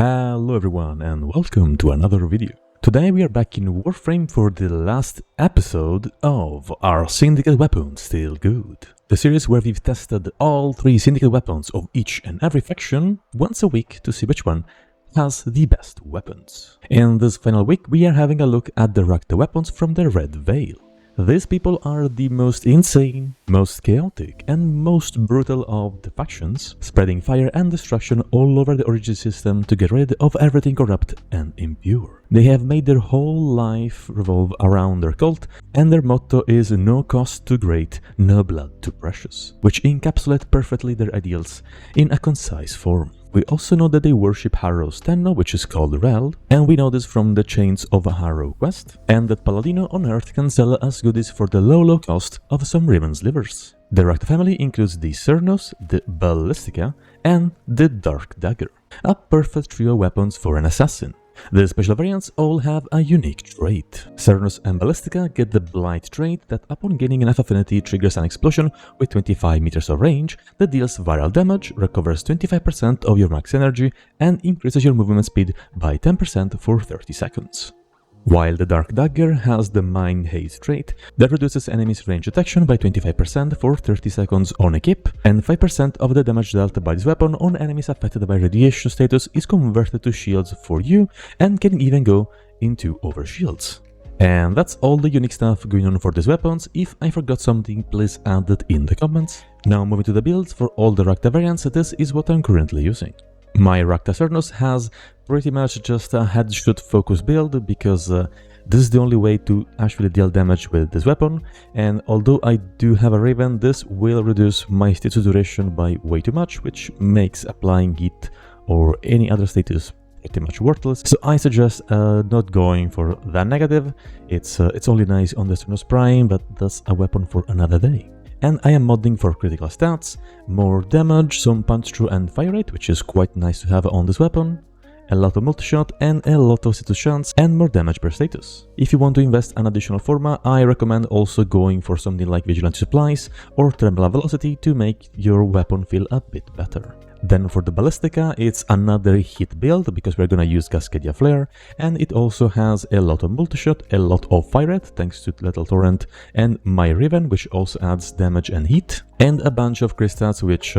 Hello everyone and welcome to another video. Today we are back in Warframe for the last episode of our Syndicate Weapons Still Good. The series where we've tested all 3 Syndicate weapons of each and every faction once a week to see which one has the best weapons. In this final week we are having a look at the Rakta weapons from the Red Veil. These people are the most insane, most chaotic, and most brutal of the factions, spreading fire and destruction all over the origin system to get rid of everything corrupt and impure. They have made their whole life revolve around their cult, and their motto is no cost too great, no blood too precious, which encapsulate perfectly their ideals in a concise form. We also know that they worship Harrow's Tenno, which is called Rel, and we know this from the Chains of a Harrow quest, and that Paladino on Earth can sell us goodies for the low cost of some Raven's livers. The Rakta family includes the Cernos, the Ballistica, and the Dark Dagger, a perfect trio of weapons for an assassin. The special variants all have a unique trait. Cernos and Ballistica get the Blight trait that upon gaining enough affinity triggers an explosion with 25 meters of range that deals viral damage, recovers 25% of your max energy, and increases your movement speed by 10% for 30 seconds. While the Dark Dagger has the Mind Haze trait that reduces enemies' range detection by 25% for 30 seconds on equip, and 5% of the damage dealt by this weapon on enemies affected by radiation status is converted to shields for you and can even go into overshields. And that's all the unique stuff going on for these weapons. If I forgot something, please add it in the comments. Now moving to the builds for all the Rakta variants, this is what I'm currently using. My Rakta Cernos has pretty much just a headshot focus build because this is the only way to actually deal damage with this weapon, and although I do have a Raven, this will reduce my status duration by way too much, which makes applying heat or any other status pretty much worthless. So I suggest not going for that negative. It's only nice on the Cernos Prime, but that's a weapon for another day. And I am modding for critical stats, more damage, some punch through and fire rate, which is quite nice to have on this weapon, a lot of multi-shot and a lot of status chance, and more damage per status. If you want to invest an additional forma, I recommend also going for something like Vigilante Supplies or Trembler Velocity to make your weapon feel a bit better. Then for the Ballistica, it's another hit build because we're gonna use Cascadia Flare, and it also has a lot of multi-shot, a lot of fire rate thanks to Lethal Torrent, and my Riven, which also adds damage and heat, and a bunch of crit stats which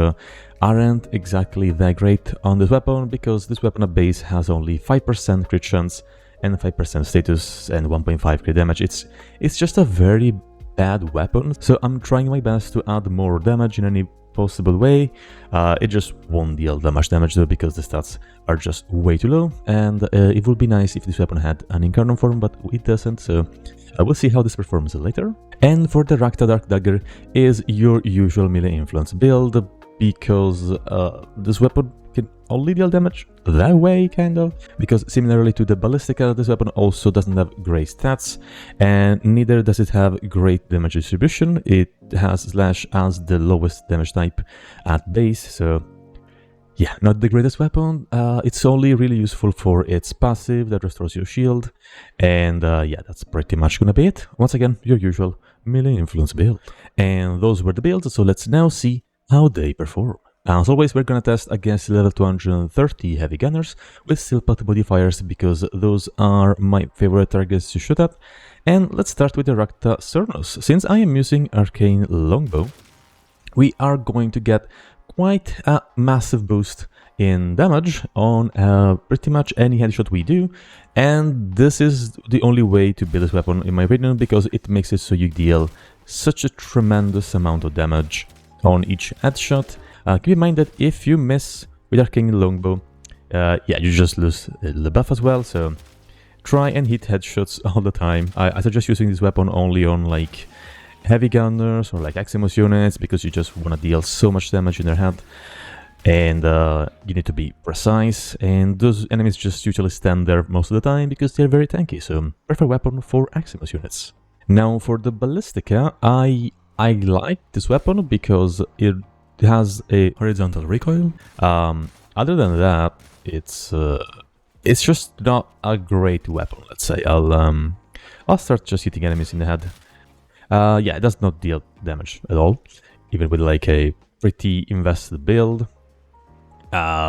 aren't exactly that great on this weapon because this weapon at base has only 5% crit chance and 5% status and 1.5 crit damage. It's just a very bad weapon, so I'm trying my best to add more damage in any possible way. It just won't deal that much damage though because the stats are just way too low, and it would be nice if this weapon had an incarnate form, but it doesn't, so we'll see how this performs later. And for the Rakta Dark Dagger is your usual melee influence build because this weapon can only deal damage that way, kind of, because similarly to the Ballistica, this weapon also doesn't have great stats, and neither does it have great damage distribution. It has Slash as the lowest damage type at base, so yeah, not the greatest weapon. It's only really useful for its passive that restores your shield, and yeah, that's pretty much gonna be it. Once again, your usual melee influence build. And those were the builds, so let's now see how they perform. As always, we're gonna test against level 230 heavy gunners with steel pot modifiers because those are my favorite targets to shoot at. And let's start with the Rakta Cernos. Since I am using Arcane Longbow, we are going to get quite a massive boost in damage on pretty much any headshot we do, and this is the only way to build this weapon in my opinion because it makes it so you deal such a tremendous amount of damage on each headshot. Keep in mind that if you miss with Arcane Longbow, yeah, you just lose the buff as well, so try and hit headshots all the time. I suggest using this weapon only on like heavy gunners or like Aximus units because you just want to deal so much damage in their head, and you need to be precise, and those enemies just usually stand there most of the time because they're very tanky, so perfect weapon for Aximus units. Now for the Ballistica, I like this weapon because it has a horizontal recoil. Other than that, it's just not a great weapon, let's say. I'll start just hitting enemies in the head. Yeah, it does not deal damage at all, even with like a pretty invested build.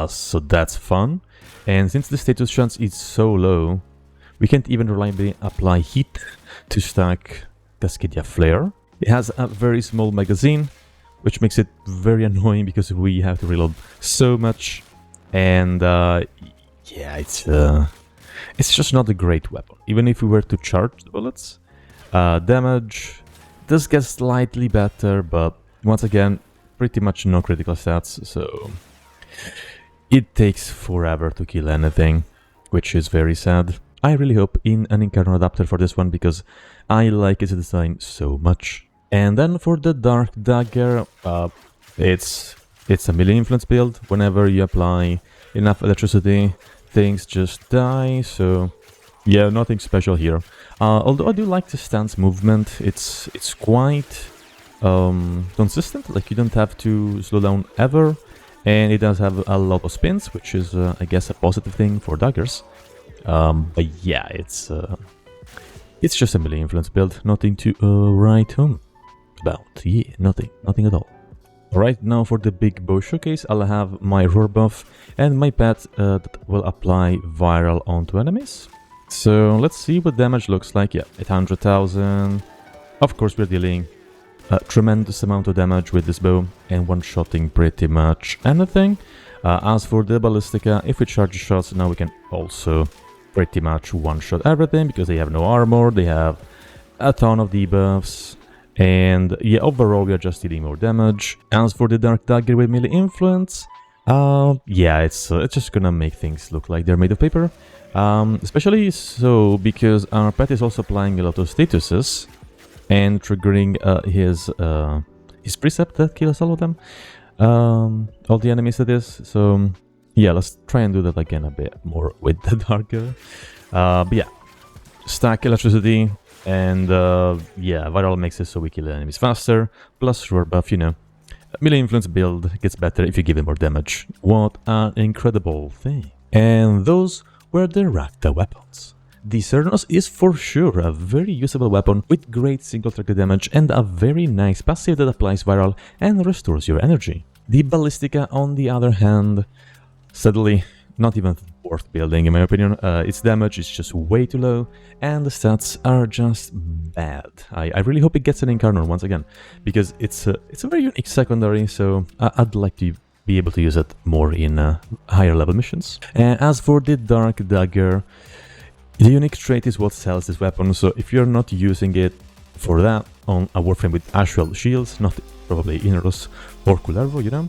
So that's fun. And since the status chance is so low, we can't even reliably apply heat to stack Cascadia Flare. It has a very small magazine, which makes it very annoying because we have to reload so much. And yeah, it's just not a great weapon. Even if we were to charge the bullets, damage does get slightly better, but once again, pretty much no critical stats, so it takes forever to kill anything, which is very sad. I really hope in an Incarno adapter for this one because I like its design so much. And then for the Dark Dagger, it's a melee influence build. Whenever you apply enough electricity, things just die, so yeah, nothing special here. Although I do like the stance movement, it's quite consistent, like you don't have to slow down ever, and it does have a lot of spins, which is I guess a positive thing for daggers. But yeah, it's just a melee influence build, nothing to write home about. Yeah, nothing at all. Alright, now for the big bow showcase, I'll have my roar buff and my pet that will apply viral onto enemies. So let's see what damage looks like. Yeah, 800,000. Of course, we're dealing a tremendous amount of damage with this bow and one-shotting pretty much anything. As for the Ballistica, if we charge shots, now we can also pretty much one-shot everything because they have no armor, they have a ton of debuffs. And yeah, overall we are just dealing more damage. As for the Dark Dagger with melee influence, yeah, it's just gonna make things look like they're made of paper. Especially so because our pet is also applying a lot of statuses and triggering his precept that kills all of them, all the enemies that is. So yeah, let's try and do that again a bit more with the Dagger. But yeah, stack electricity. And yeah, viral makes it so we kill enemies faster, plus roar buff, you know. Melee influence build gets better if you give it more damage. What an incredible thing. And those were the Rakta weapons. The Cernos is for sure a very usable weapon with great single target damage and a very nice passive that applies viral and restores your energy. The Ballistica, on the other hand, sadly, not even worth building in my opinion. Its damage is just way too low and the stats are just bad. I really hope it gets an Incarno once again because it's a very unique secondary, so I'd like to be able to use it more in higher level missions. As for the Dark Dagger, the unique trait is what sells this weapon, so if you're not using it for that on a Warframe with actual shields, not probably Ineros or Kullervo, you know,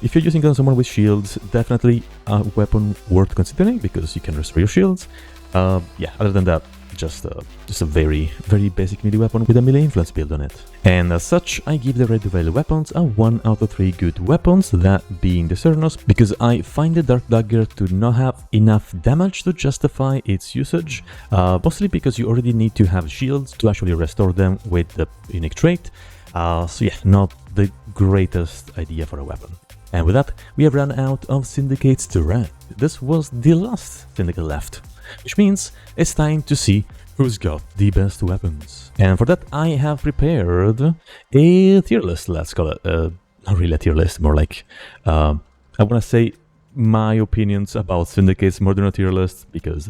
if you're using it on someone with shields, definitely a weapon worth considering because you can restore your shields. Yeah, other than that, just a very, very basic melee weapon with a melee influence build on it. And as such, I give the Red Veil weapons a 1 out of 3 good weapons, that being the Cernos, because I find the Dark Dagger to not have enough damage to justify its usage, mostly because you already need to have shields to actually restore them with the unique trait. So yeah, not the greatest idea for a weapon. And with that, we have run out of syndicates to rank. This was the last syndicate left, which means it's time to see who's got the best weapons. And for that, I have prepared a tier list, let's call it. Not really a tier list, more like, I want to say my opinions about syndicates more than a tier list, because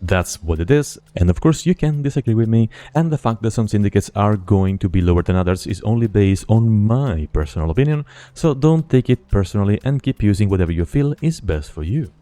that's what it is. And of course, you can disagree with me, and the fact that some syndicates are going to be lower than others is only based on my personal opinion, so don't take it personally and keep using whatever you feel is best for you.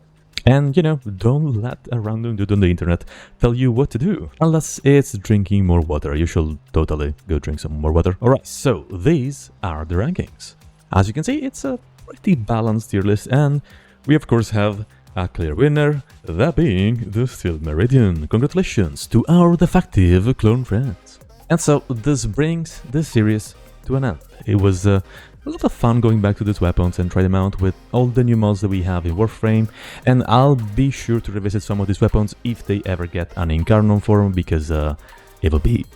And, you know, don't let a random dude on the internet tell you what to do. Unless it's drinking more water. You should totally go drink some more water. Alright, so these are the rankings. As you can see, it's a pretty balanced tier list, and we of course have a clear winner, that being the Steel Meridian. Congratulations to our defective clone friends. And so this brings this series to an end. It was a lot of fun going back to these weapons and try them out with all the new mods that we have in Warframe, and I'll be sure to revisit some of these weapons if they ever get an Incarnon form, because it will be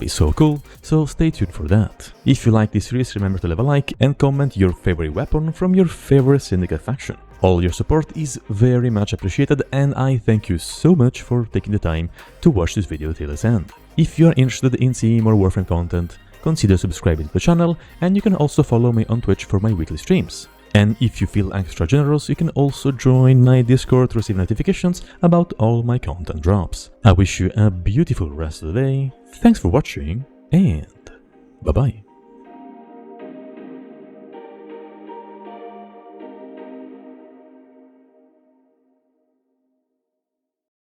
so cool, so stay tuned for that. If you like this series, remember to leave a like and comment your favorite weapon from your favorite Syndicate faction. All your support is very much appreciated, and I thank you so much for taking the time to watch this video till its end. If you are interested in seeing more Warframe content, consider subscribing to the channel, and you can also follow me on Twitch for my weekly streams. And if you feel extra generous, you can also join my Discord to receive notifications about all my content drops. I wish you a beautiful rest of the day, thanks for watching, and bye bye.